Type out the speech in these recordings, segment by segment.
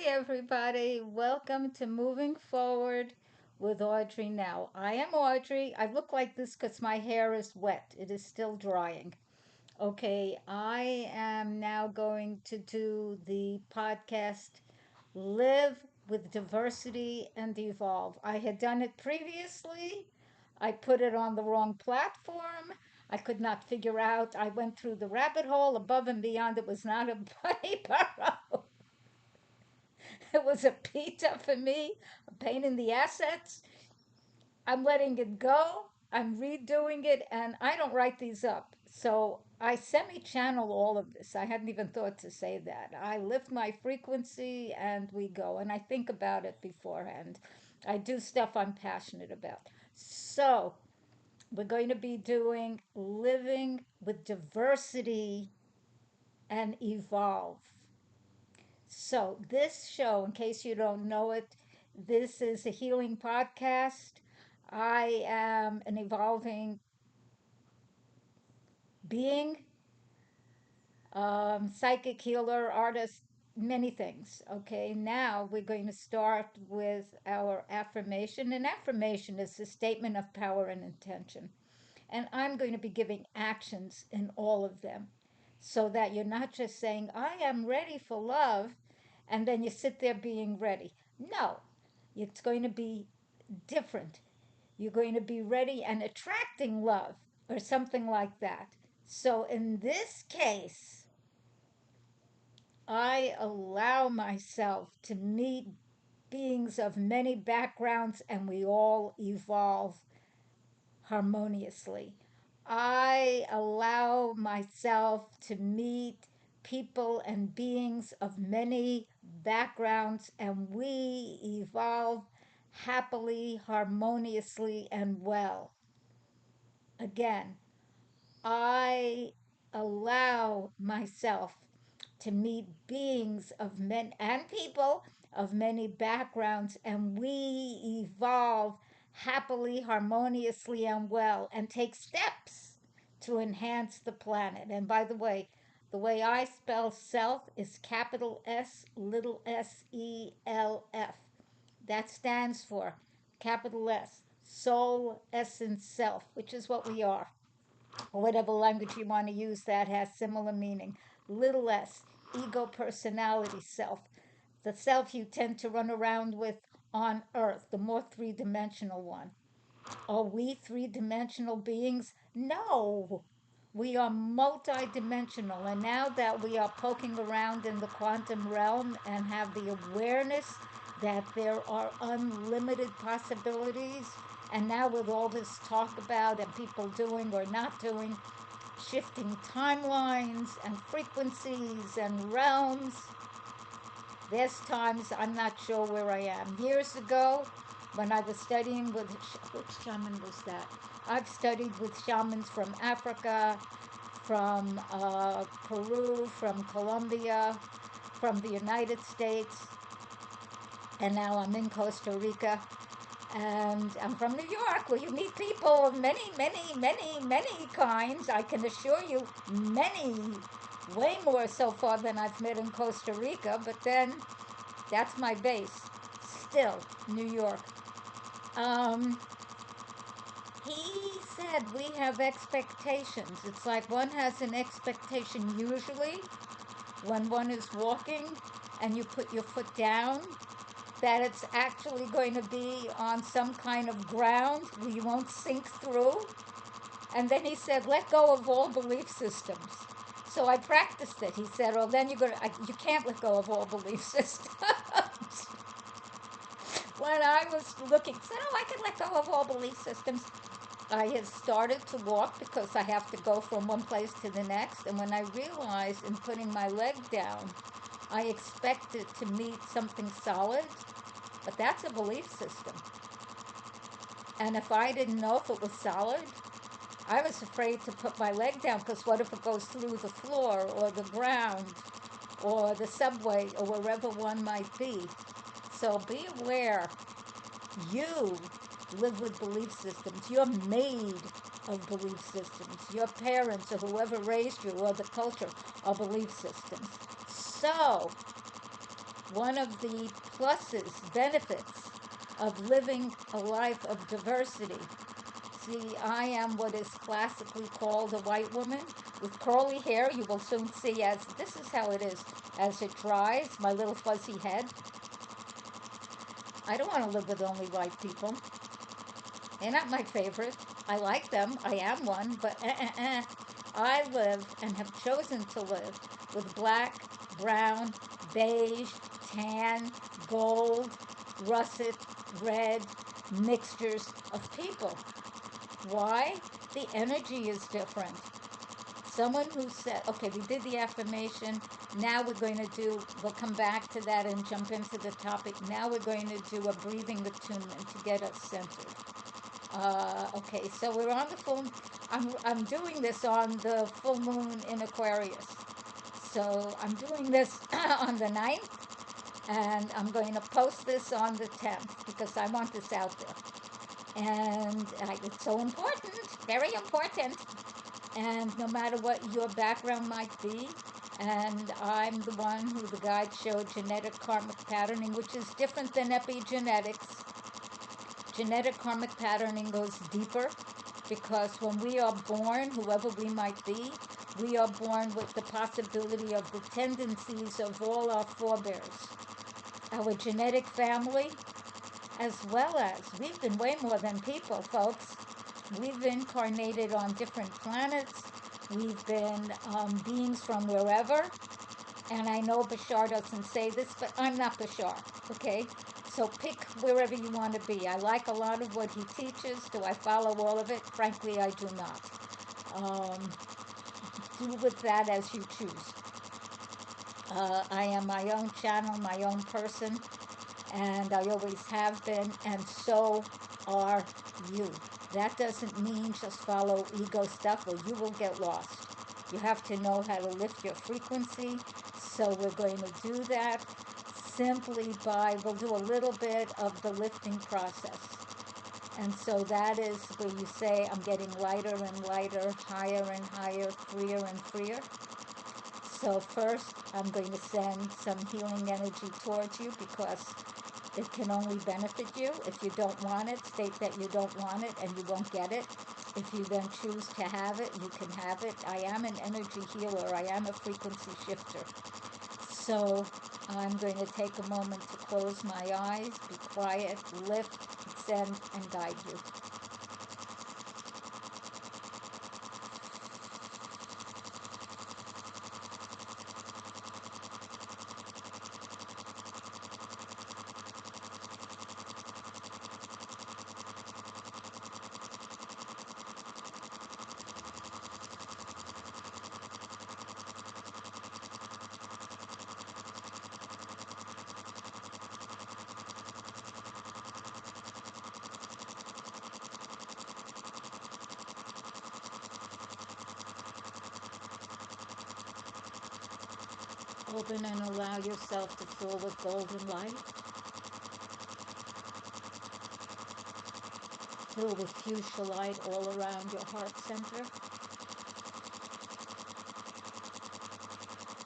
everybody. Welcome to Moving Forward with Audrey now. I am Audrey. I look like this because my hair is wet, it is still drying. Okay, I am now going to do the podcast Live with Diversity and Evolve. I had done it previously, I put it on the wrong platform. I could not figure out. I went through the rabbit hole above and beyond. It was not a paper. It was a pizza for me, a pain in the assets. I'm letting it go. I'm redoing it, and I don't write these up. So I semi channel all of this. I hadn't even thought to say that. I lift my frequency and we go, and I think about it beforehand. I do stuff I'm passionate about. So we're going to be doing living with diversity and evolve. So, this show, in case you don't know it, this is a healing podcast. I am an evolving being, psychic healer, artist, many things. Okay, now we're going to start with our affirmation. An affirmation is a statement of power and intention. And I'm going to be giving actions in all of them so that you're not just saying, I am ready for love, and then you sit there being ready. No, it's going to be different. You're going to be ready and attracting love or something like that. So in this case, I allow myself to meet beings of many backgrounds and we all evolve harmoniously. I allow myself to meet people and beings of many backgrounds, and we evolve happily, harmoniously, and well. Again, I allow myself to meet beings of men and people of many backgrounds, and we evolve happily, harmoniously, and well, and take steps to enhance the planet. And by the way I spell self is capital S, little SELF. That stands for capital S, soul, essence, self, which is what we are, or whatever language you want to use that has similar meaning. Little s, ego, personality, self. The self you tend to run around with on earth, the more three dimensional one. Are we three dimensional beings? No. We are multidimensional. And now that we are poking around in the quantum realm and have the awareness that there are unlimited possibilities, and now with all this talk about and people doing or not doing, shifting timelines and frequencies and realms, there's times I'm not sure where I am. Years ago, when I was studying with, which shaman was that? I've studied with shamans from Africa, from Peru, from Colombia, from the United States, and now I'm in Costa Rica. And I'm from New York, where you meet people of many, many, many, many kinds. I can assure you, many, way more so far than I've met in Costa Rica, but then that's my base. Still, New York. Um, he said we have expectations. It's like one has an expectation usually when one is walking and you put your foot down, that it's actually going to be on some kind of ground where you won't sink through. And then he said, let go of all belief systems. So I practiced it. He said, well, then you can't let go of all belief systems. When I was looking, said, oh, I can let go of all belief systems. I had started to walk because I have to go from one place to the next. And when I realized in putting my leg down, I expected to meet something solid, but that's a belief system. And if I didn't know if it was solid, I was afraid to put my leg down because what if it goes through the floor or the ground or the subway or wherever one might be? So be aware, you live with belief systems. You're made of belief systems. Your parents or whoever raised you or the culture are belief systems. So One of the pluses, benefits of living a life of diversity. See, I am what is classically called a white woman with curly hair. You will soon see as this is how it is as it dries, my little fuzzy head. I don't want to live with only white people. They're not my favorite. I like them. I am one, but I live and have chosen to live with black, brown, beige, tan, gold, russet, red mixtures of people. Why? The energy is different. Someone who said, okay, we did the affirmation. Now we'll come back to that and jump into the topic. Now we're going to do a breathing attunement to get us centered. Okay, so we're on the full, I'm doing this on the full moon in Aquarius. So I'm doing this on the 9th, and I'm going to post this on the 10th because I want this out there. And it's so important, very important. And no matter what your background might be, and I'm the one who the guide showed genetic karmic patterning, which is different than epigenetics. Genetic karmic patterning goes deeper because when we are born, whoever we might be, we are born with the possibility of the tendencies of all our forebears. Our genetic family, as well as we've been way more than people, folks. We've incarnated on different planets. We've been beings from wherever. And I know Bashar doesn't say this, but I'm not Bashar, okay? So pick wherever you want to be. I like a lot of what he teaches. Do I follow all of it? Frankly, I do not. Do with that as you choose. I am my own channel, my own person, and I always have been, and so are you. That doesn't mean just follow ego stuff or you will get lost. You have to know how to lift your frequency. So we're going to do that simply we'll do a little bit of the lifting process. And so that is where you say, I'm getting lighter and lighter, higher and higher, freer and freer. So first, I'm going to send some healing energy towards you because it can only benefit you. If you don't want it, state that you don't want it and you won't get it. If you then choose to have it, you can have it. I am an energy healer. I am a frequency shifter. So I'm going to take a moment to close my eyes, be quiet, lift, send, and guide you. Open and allow yourself to fill with golden light. Fill with fuchsia light all around your heart center.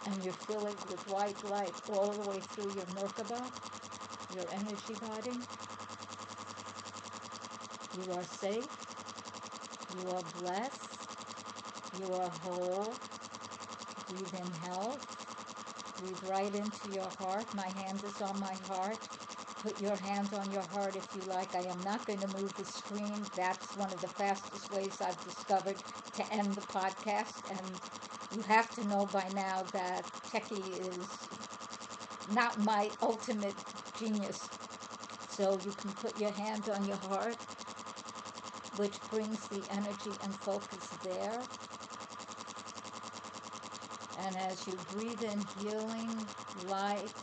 And you fill it with white light all the way through your Merkaba, your energy body. You are safe. You are blessed. You are whole. Breathe in health. Breathe right into your heart. My hand is on my heart. Put your hand on your heart if you like. I am not going to move the screen. That's one of the fastest ways I've discovered to end the podcast. And you have to know by now that techie is not my ultimate genius. So you can put your hand on your heart, which brings the energy and focus there. And as you breathe in healing, light,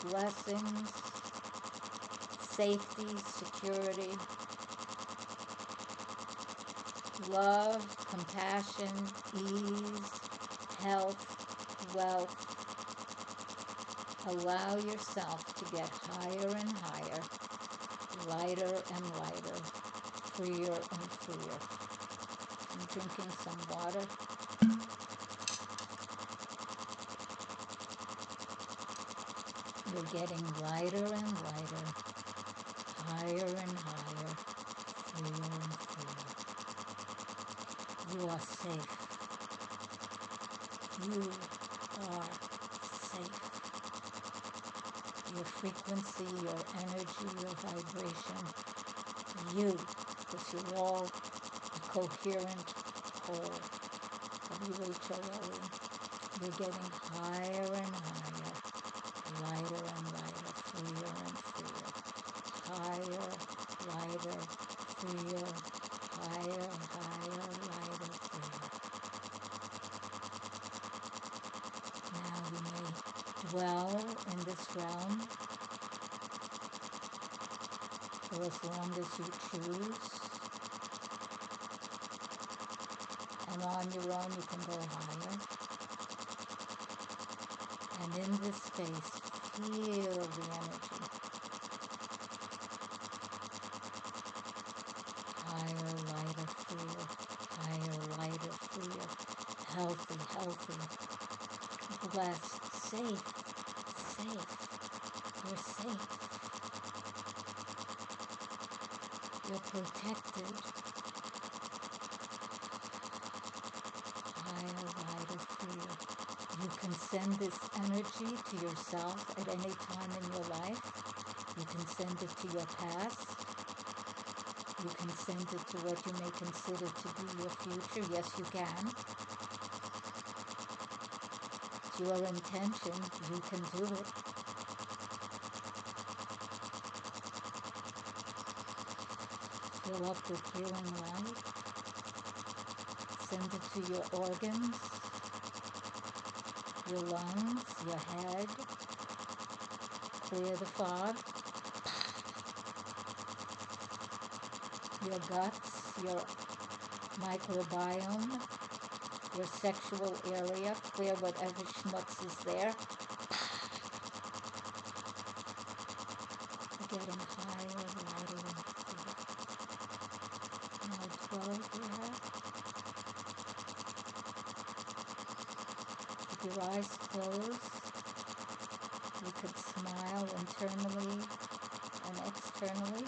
blessings, safety, security, love, compassion, ease, health, wealth, allow yourself to get higher and higher, lighter and lighter, freer and freer. I'm drinking some water. You're getting lighter and lighter, higher and higher, freer and freer. You are safe. You are safe. Your frequency, your energy, your vibration, you, because you're all a coherent whole, WHOLE. You're getting higher and higher, lighter and lighter, freer and freer. Higher, lighter, freer, higher, higher, lighter, freer. Now you may dwell in this realm for as long as you choose. And on your own you can go higher. And in this space, feel the energy. Higher, lighter, freer. Higher, lighter, freer. Healthy, healthy. Blessed, safe, safe. You're safe. You're protected. Higher, lighter, freer. You can send this energy to yourself at any time in your life. You can send it to your past. You can send it to what you may consider to be your future. Yes, you can. It's your intention. You can do it. Fill up with healing light. Send it to your organs, your lungs, your head. Clear the fog. Your guts, your microbiome, your sexual area. Clear whatever schmutz is there. You're getting higher, lighter, and clear. Now dwell there. With your eyes closed, you could smile internally and externally.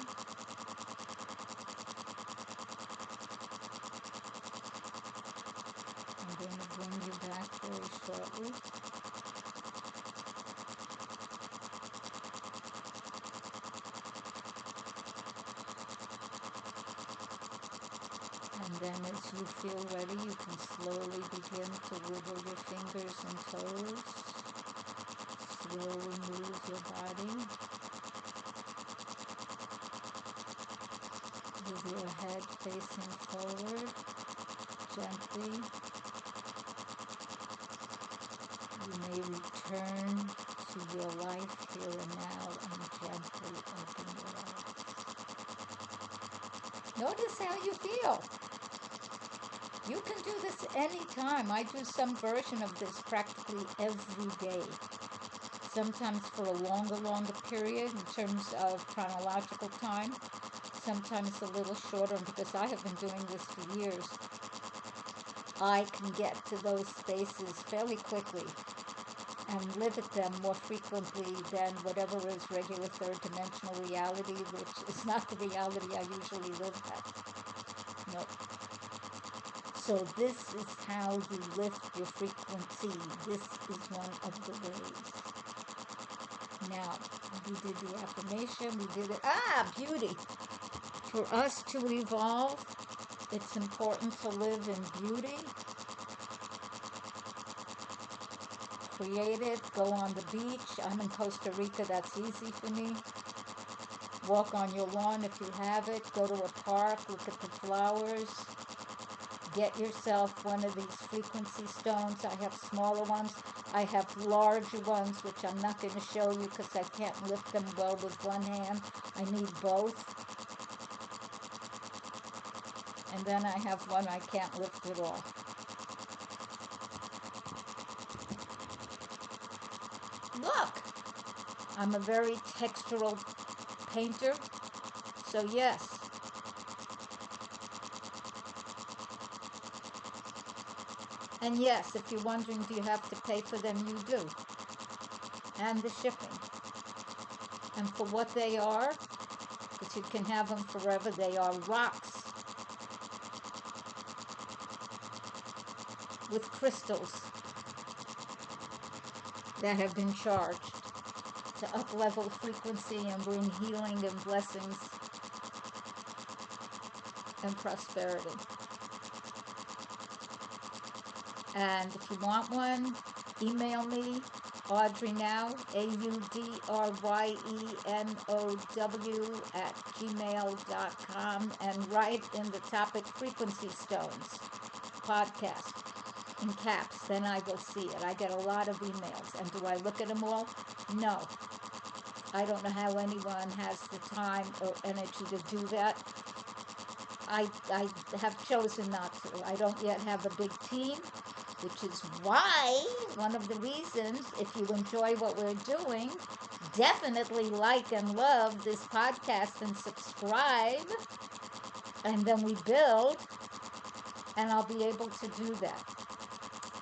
I'm going to bring you back very shortly. And then as you feel ready, you can slowly begin to wiggle your fingers and toes. Slowly move your body with your head facing forward, gently. You may return to your life here and now and gently open your eyes. Notice how you feel. You can do this anytime. I do some version of this practically every day. Sometimes for a longer period in terms of chronological time. Sometimes a little shorter, because I have been doing this for years. I can get to those spaces fairly quickly and live at them more frequently than whatever is regular third dimensional reality, which is not the reality I usually live at. No. So this is how you lift your frequency. This is one of the ways. Now, we did the affirmation, we did it. Beauty. For us to evolve, it's important to live in beauty. Create it, go on the beach. I'm in Costa Rica, that's easy for me. Walk on your lawn if you have it. Go to a park, look at the flowers. Get yourself one of these frequency stones. I have smaller ones. I have larger ones, which I'm not going to show you because I can't lift them well with one hand. I need both. And then I have one I can't lift at all. Look! I'm a very textural painter, so yes. And yes, if you're wondering, do you have to pay for them? You do. and the shipping. And for what they are, because you can have them forever, they are rocks with crystals that have been charged to up-level frequency and bring healing and blessings and prosperity. And if you want one, email me, Audrey Now, AudreyNow @gmail.com, and write in the topic Frequency Stones podcast in caps. Then I will see it. I get a lot of emails. And do I look at them all? No. I don't know how anyone has the time or energy to do that. I have chosen not to. I don't yet have a big team, which is why, one of the reasons, if you enjoy what we're doing, definitely like and love this podcast and subscribe, and then we build, and I'll be able to do that.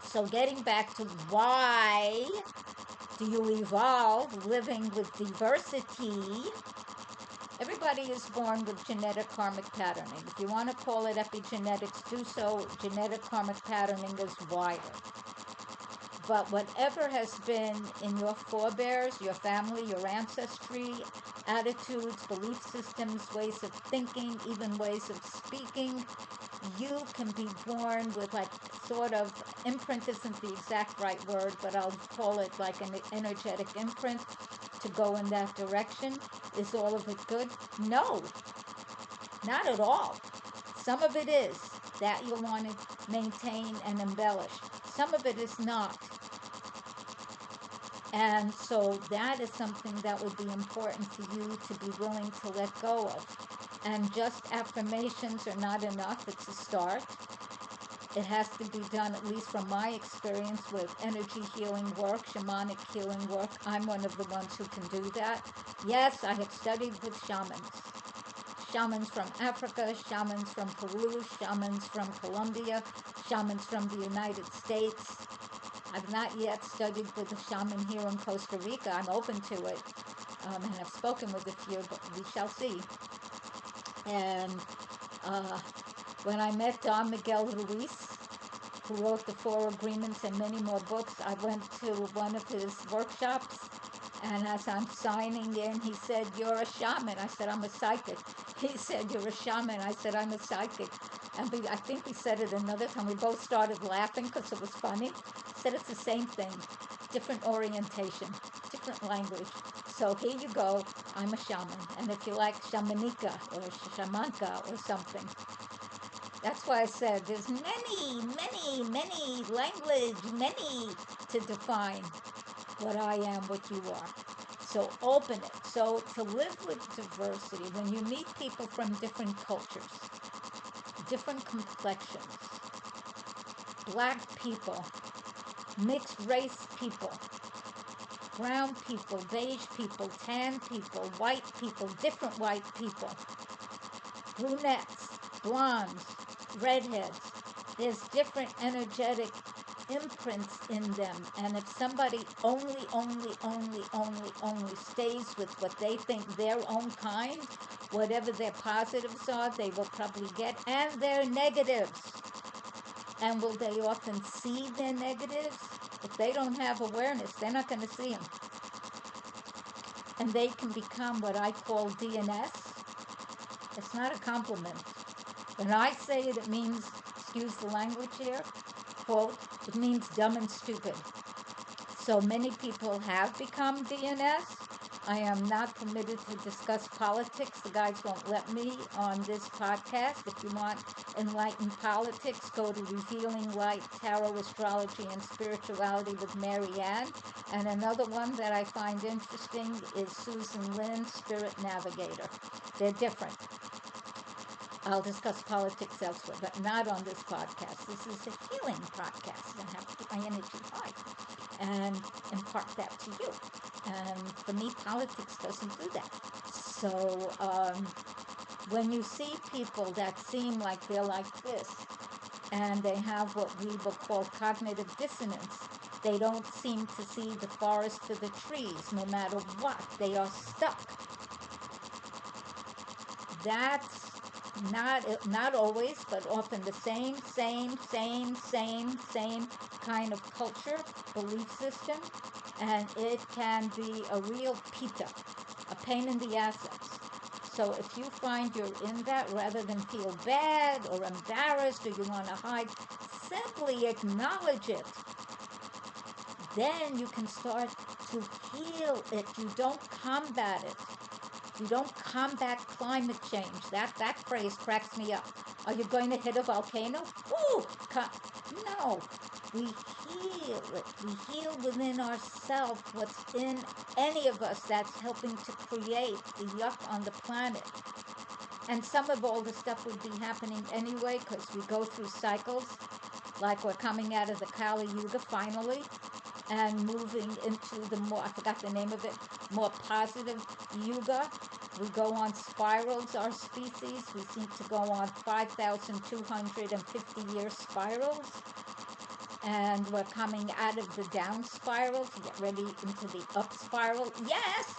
So getting back to why do you evolve living with diversity? Everybody is born with genetic karmic patterning. If you want to call it epigenetics, do so. Genetic karmic patterning is wired. But whatever has been in your forebears, your family, your ancestry, attitudes, belief systems, ways of thinking, even ways of speaking, you can be born with, like, sort of, imprint isn't the exact right word, but I'll call it like an energetic imprint to go in that direction. Is all of it good? No, not at all. Some of it is that you'll want to maintain and embellish. Some of it is not. And so that is something that would be important for you to be willing to let go of. And just affirmations are not enough. It's a start. It has to be done, at least from my experience, with energy healing work, shamanic healing work. I'm one of the ones who can do that. Yes, I have studied with shamans. Shamans from Africa, shamans from Peru, shamans from Colombia, shamans from the United States. I've not yet studied with a shaman here in Costa Rica. I'm open to it. And I've spoken with a few, but we shall see. And when I met Don Miguel Ruiz, who wrote the Four Agreements and many more books, I went to one of his workshops, and as I'm signing in, he said, "You're a shaman." I said, "I'm a psychic." He said, "You're a shaman." I said, "I'm a psychic." And I think we said it another time. We both started laughing because it was funny. Said it's the same thing, different orientation, different language. So here you go, I'm a shaman. And if you like shamanika or shamanka or something, that's why I said there's many language, many to define what I am, what you are. So open it. So to live with diversity, when you meet people from different cultures, different complexions, black people, mixed race people, brown people, beige people, tan people, white people, different white people, brunettes, blondes, redheads. There's different energetic imprints in them. And if somebody only stays with what they think their own kind, whatever their positives are, they will probably get, and their negatives. And will they often see their negatives? If they don't have awareness, they're not going to see them. And they can become what I call DNS. It's not a compliment. When I say it, it means, excuse the language here, quote, it means dumb and stupid. So many people have become DNS. I am not permitted to discuss politics. The guys won't let me on this podcast. If you want enlightened politics, go to Revealing Light, Tarot, Astrology and Spirituality with Maryann. And another one that I find interesting is Susan Lynn Spirit Navigator. They're different. I'll discuss politics elsewhere, but not on this podcast. This is a healing podcast. I have to keep my energy high and impart that to you. And for me, politics doesn't do that. So when you see people that seem like they're like this, and they have what we will call cognitive dissonance, They don't seem to see the forest for the trees. No matter what, they are stuck. That's not always, but often the same kind of culture, belief system, and it can be a real pita, a pain in the assets. So if you find you're in that, rather than feel bad or embarrassed or you want to hide, simply acknowledge it. Then you can start to heal it. You don't combat it. You don't combat climate change. That phrase cracks me up. Are you going to hit a volcano? Ooh, no. We heal it. We heal within ourselves what's in any of us that's helping to create the yuck on the planet. And some of all the stuff would be happening anyway because we go through cycles, like we're coming out of the Kali Yuga finally and moving into the more, I forgot the name of it, more positive Yuga. We go on spirals, our species. We seem to go on 5,250-year spirals. And we're coming out of the down spiral to get ready into the up spiral. Yes!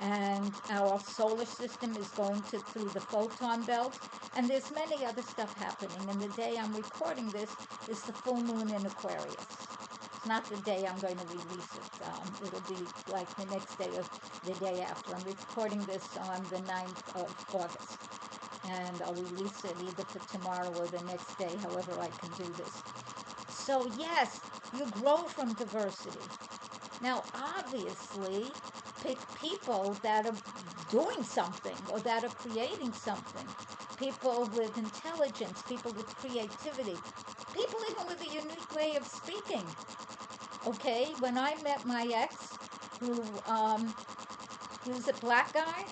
And our solar system is going through the photon belt. And there's many other stuff happening. And the day I'm recording this is the full moon in Aquarius. It's not the day I'm going to release it. It'll be like the next day or the day after. I'm recording this on the 9th of August. And I'll release it either for tomorrow or the next day, however I can do this. So yes, you grow from diversity. Now, obviously, pick people that are doing something or that are creating something. People with intelligence, people with creativity, people even with a unique way of speaking. Okay, when I met my ex, who's a black guy,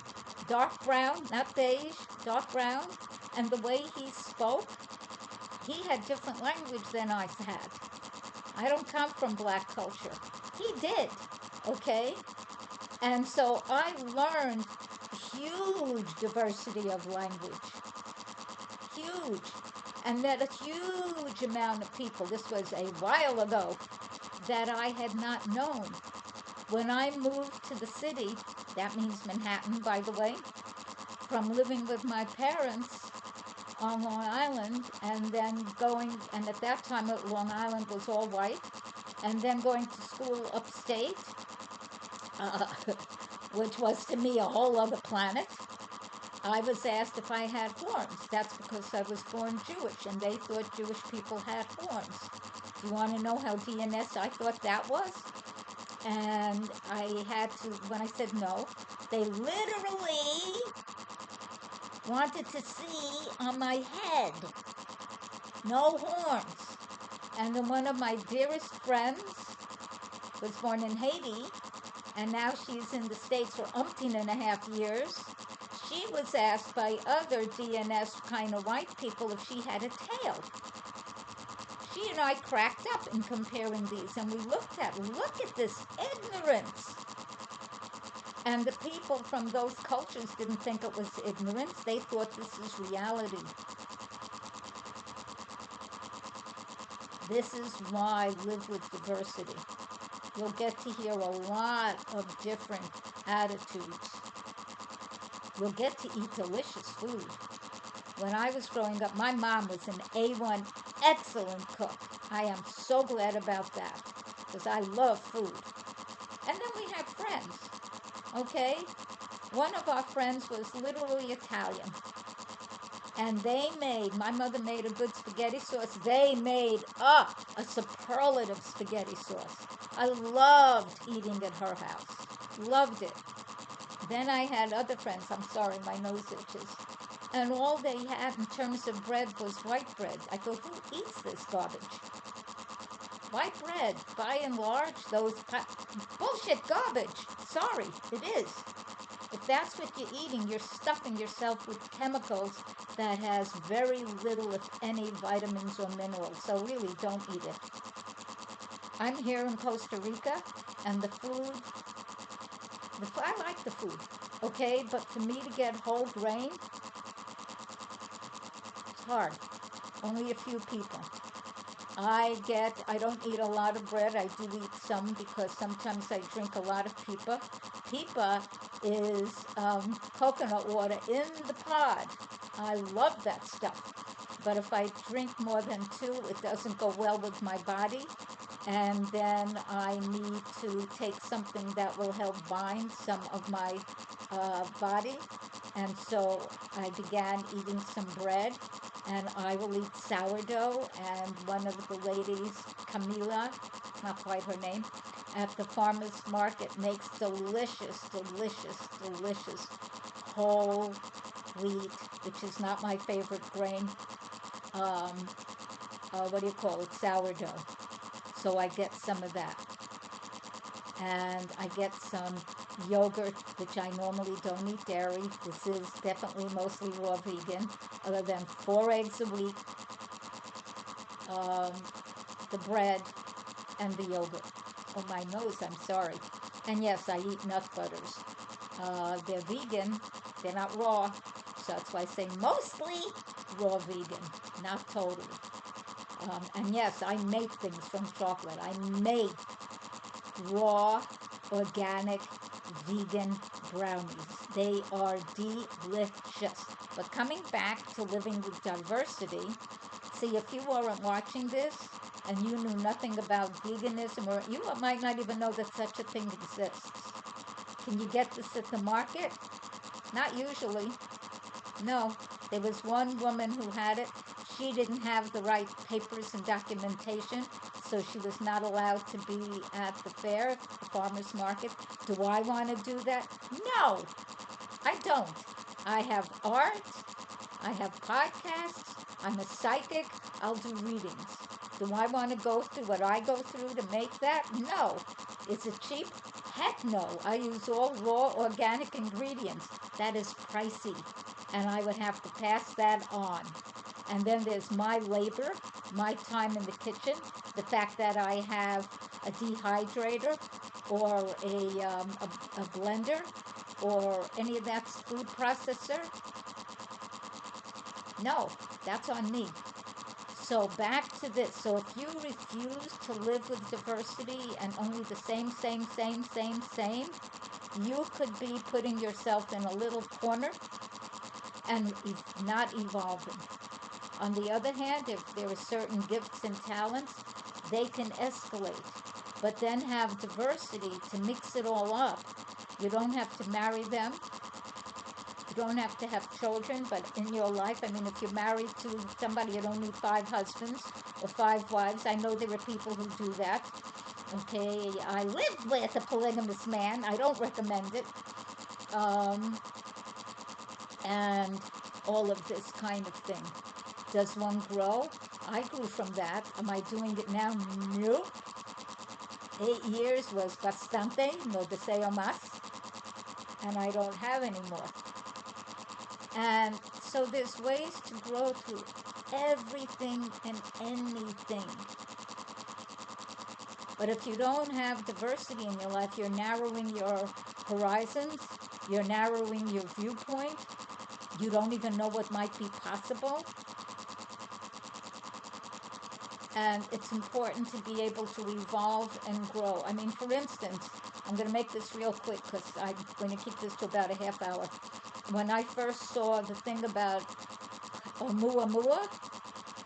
dark brown, not beige, dark brown, and the way he spoke, he had different language than I had. I don't come from black culture. He did, okay? And so I learned huge diversity of language. Huge. And met a huge amount of people. This was a while ago that I had not known. When I moved to the city, that means Manhattan, by the way, from living with my parents on Long Island, and then going, and at that time Long Island was all white, and then going to school upstate, which was to me a whole other planet. I was asked if I had horns. That's because I was born Jewish, and they thought Jewish people had horns. You want to know how DNS I thought that was? And I had to, when I said no, they literally wanted to see on my head. No horns. And then one of my dearest friends was born in Haiti, and now she's in the States for umpteen and a half years. She was asked by other DNS kind of white people if she had a tail. She and I cracked up in comparing these, and we look at this ignorance. And the people from those cultures didn't think it was ignorance. They thought this is reality. This is why live with diversity. You'll get to hear a lot of different attitudes. You'll get to eat delicious food. When I was growing up, my mom was an A1 excellent cook. I am so glad about that because I love food. And then we had friends, okay? One of our friends was literally Italian. And my mother made a good spaghetti sauce. They made a superlative spaghetti sauce. I loved eating at her house. Loved it. Then I had other friends. I'm sorry, my nose itches. And all they had in terms of bread was white bread. I thought, who eats this garbage? White bread, by and large, those bullshit garbage. Sorry, it is. If that's what you're eating, you're stuffing yourself with chemicals that has very little, if any, vitamins or minerals. So really, don't eat it. I'm here in Costa Rica, and the food, I like the food, okay? But for me to get whole grain, it's hard. Only a few people. I don't eat a lot of bread. I do eat some because sometimes I drink a lot of pipa. Pipa is coconut water in the pod. I love that stuff. But if I drink more than two, it doesn't go well with my body. And then I need to take something that will help bind some of my body. And so I began eating some bread, and I will eat sourdough. And one of the ladies, Camila, not quite her name, at the farmer's market makes delicious, delicious, delicious whole wheat, which is not my favorite grain. Um, what do you call it? Sourdough. So I get some of that. And I get some yogurt, which I normally don't eat dairy. This is definitely mostly raw vegan, other than 4 eggs a week, um, the bread, and the yogurt. Oh, my nose, I'm sorry. And yes, I eat nut butters. They're vegan, they're not raw, so that's why I say mostly raw vegan, not totally. And yes, I make things from chocolate. I make raw, organic, vegan brownies. They are delicious. But coming back to living with diversity, see, if you weren't watching this and you knew nothing about veganism, or you might not even know that such a thing exists. Can you get this at the market? Not usually. No. There was one woman who had it. She didn't have the right papers and documentation, so she was not allowed to be at the fair, the farmer's market. Do I want to do that? No, I don't. I have art, I have podcasts, I'm a psychic, I'll do readings. Do I want to go through what I go through to make that? No. Is it cheap? Heck no. I use all raw organic ingredients. That is pricey, and I would have to pass that on. And then there's my labor, my time in the kitchen, the fact that I have a dehydrator or a blender or any of that food processor. No, that's on me. So back to this. So if you refuse to live with diversity and only the same, you could be putting yourself in a little corner and not evolving. On the other hand, if there are certain gifts and talents, they can escalate. But then have diversity to mix it all up. You don't have to marry them. You don't have to have children, but in your life, I mean, if you're married to somebody, you don't need 5 husbands or 5 wives. I know there are people who do that. Okay, I live with a polygamous man. I don't recommend it. Um, and all of this kind of thing. Does one grow? I grew from that. Am I doing it now? Nope. 8 years was bastante, no deseo más, and I don't have any more. And so there's ways to grow through everything and anything. But if you don't have diversity in your life, you're narrowing your horizons, you're narrowing your viewpoint, you don't even know what might be possible. And it's important to be able to evolve and grow. I mean, for instance, I'm going to make this real quick because I'm going to keep this to about a half hour. When I first saw the thing about Oumuamua,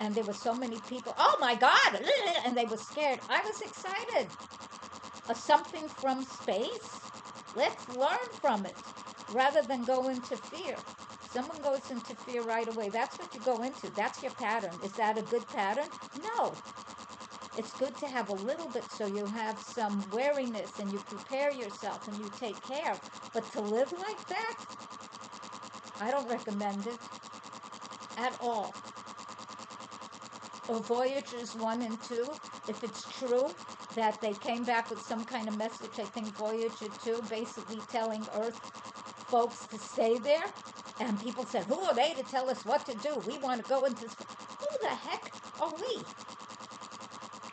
and there were so many people, oh my God, and they were scared, I was excited. Something from space? Let's learn from it rather than go into fear. Someone goes into fear right away. That's what you go into. That's your pattern. Is that a good pattern? No. It's good to have a little bit so you have some wariness and you prepare yourself and you take care. But to live like that, I don't recommend it at all. Or Voyagers 1 and 2, if it's true that they came back with some kind of message, I think Voyager 2, basically telling Earth folks to stay there. And people said, who are they to tell us what to do? We want to go into space. Who the heck are we?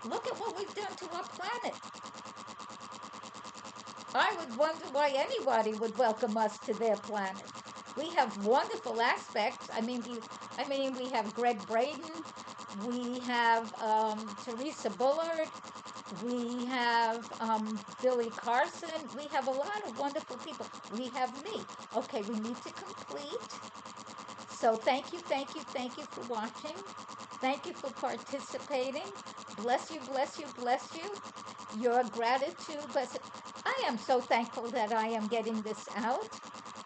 Look at what we've done to our planet. I would wonder why anybody would welcome us to their planet. We have wonderful aspects. I mean, we have Greg Braden. We have Teresa Bullard. We have Billy Carson. We have a lot of wonderful people. We have me. Okay, we need to complete. So thank you, thank you, thank you for watching. Thank you for participating. Bless you, bless you, bless you. Your gratitude, bless it. I am so thankful that I am getting this out.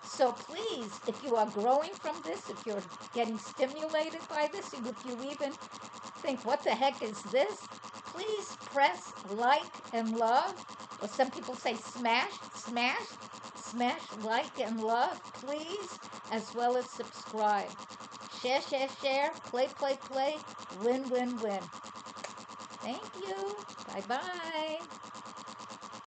So please, if you are growing from this, if you're getting stimulated by this, if you even think, what the heck is this? Please press like and love, or some people say smash, smash, smash like and love, please, as well as subscribe. Share, share, share, play, play, play, win, win, win. Thank you. Bye bye.